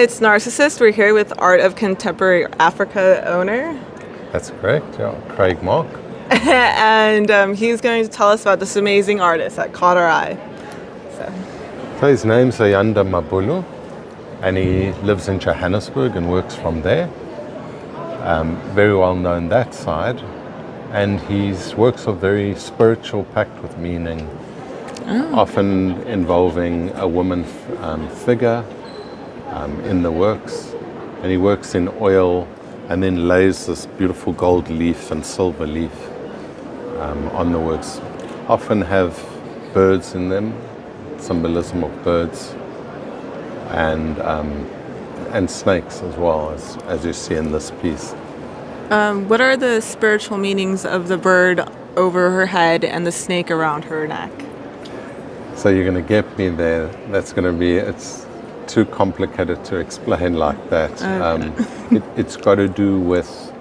it's Narcissist. We're here with Art of Contemporary Africa owner. That's correct, yeah. Craig Mark. And he's going to tell us about this amazing artist that caught our eye. So his name's Ayanda Mabulu, and he lives in Johannesburg and works from there. Very well known that side. And his works are very spiritual, packed with meaning, often involving a woman figure in the works. And he works in oil and then lays this beautiful gold leaf and silver leaf on the works. Often have birds in them, symbolism of birds, and snakes as well, as you see in this piece. What are the spiritual meanings of the bird over her head and the snake around her neck? So you're going to get me there. It's too complicated to explain like that. It's got to do with,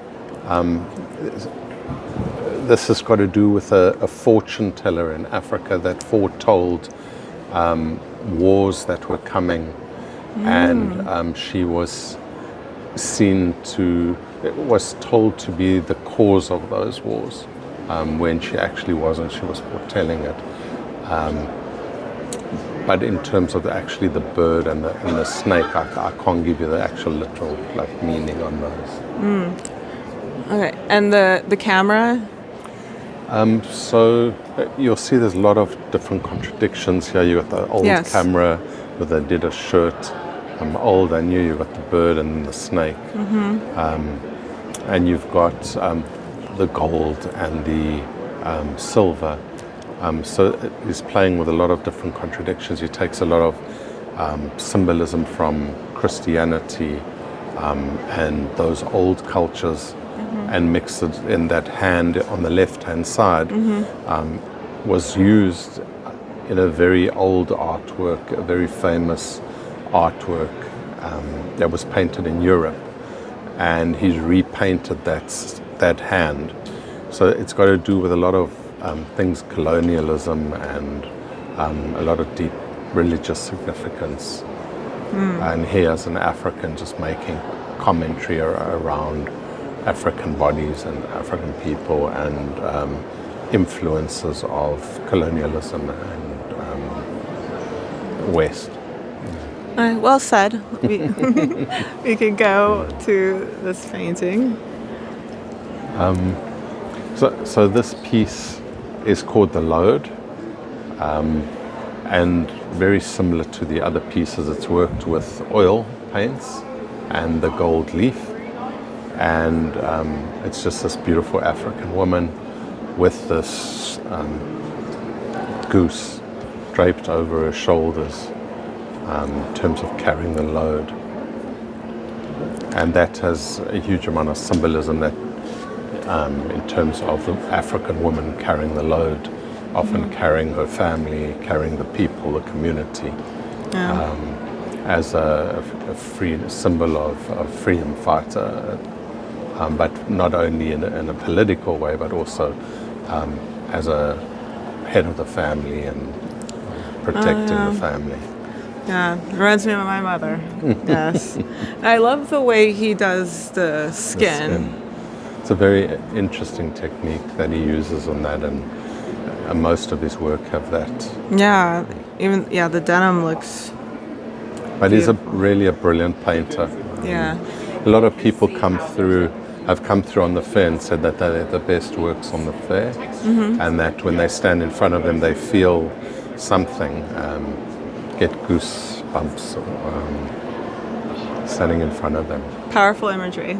this has got to do with a fortune teller in Africa that foretold wars that were coming. And she was told to be the cause of those wars, when she actually wasn't. She was foretelling it. But in terms of actually the bird and the snake, I can't give you the actual literal meaning on those. Okay, and the camera? So you'll see there's a lot of different contradictions here. You got the old camera with the Adidas shirt. Old and new, you've got the bird and the snake. And you've got the gold and the silver. So he's playing with a lot of different contradictions. He takes a lot of symbolism from Christianity and those old cultures and mixes it in. That hand on the left-hand side was used in a very old artwork, a very famous artwork that was painted in Europe, and he's repainted that hand. So it's got to do with a lot of things, colonialism and a lot of deep religious significance. And he, as an African, just making commentary around African bodies and African people and influences of colonialism and West. Well said. We could go to this painting. So this piece is called The Load, and very similar to the other pieces. It's worked with oil paints and the gold leaf, and it's just this beautiful African woman with this goose draped over her shoulders, in terms of carrying the load. And that has a huge amount of symbolism that in terms of the African woman carrying the load, often carrying her family, carrying the people, the community, as a free symbol of freedom fighter, but not only in a political way, but also as a head of the family and protecting the family. Yeah, it reminds me of my mother. Yes. I love the way he does the skin. It's a very interesting technique that he uses on that, and most of his work have that. Yeah, the denim looks But he's really a brilliant painter. Yeah. A lot of people have come through on the fair and said that they're the best works on the fair, and that when they stand in front of them, they feel something, get goosebumps standing in front of them. Powerful imagery.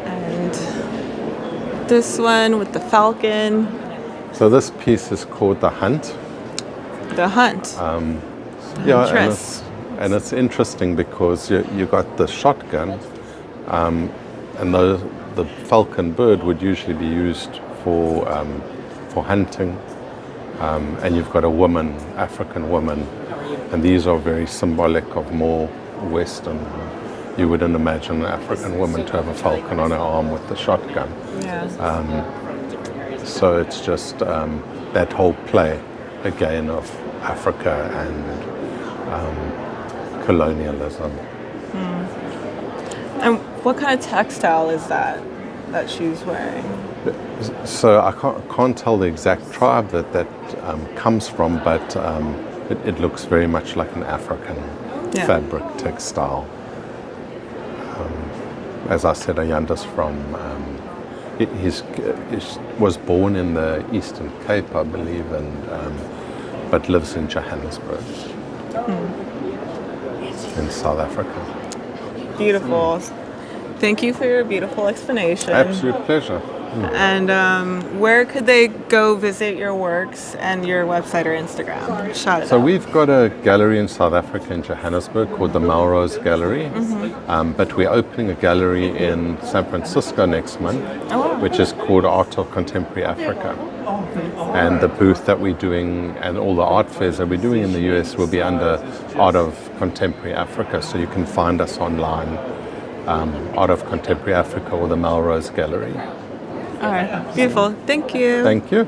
And this one with the falcon. So this piece is called The Hunt. The Hunt. And it's interesting because you got the shotgun, and the falcon bird would usually be used for hunting, and you've got a woman, African woman, and these are very symbolic of more Western. You wouldn't imagine an African woman to have a falcon on her arm with the shotgun. Yeah. So it's just that whole play again of Africa colonialism. And what kind of textile is that she's wearing? So I can't tell the exact tribe that comes from, but it looks very much like an African fabric textile. As I said, Ayanda's from, he was born in the Eastern Cape, I believe, but lives in Johannesburg, in South Africa. Beautiful. Thank you for your beautiful explanation. Absolute pleasure. And where could they go visit your works and your website or Instagram? Shout it So out. we've got a gallery in South Africa, in Johannesburg, called the Melrose Gallery. But we're opening a gallery in San Francisco next month, which is called Art of Contemporary Africa. And the booth that we're doing and all the art fairs that we're doing in the US will be under Art of Contemporary Africa. So you can find us online, Art of Contemporary Africa or the Melrose Gallery. All right. Beautiful. Thank you. Thank you.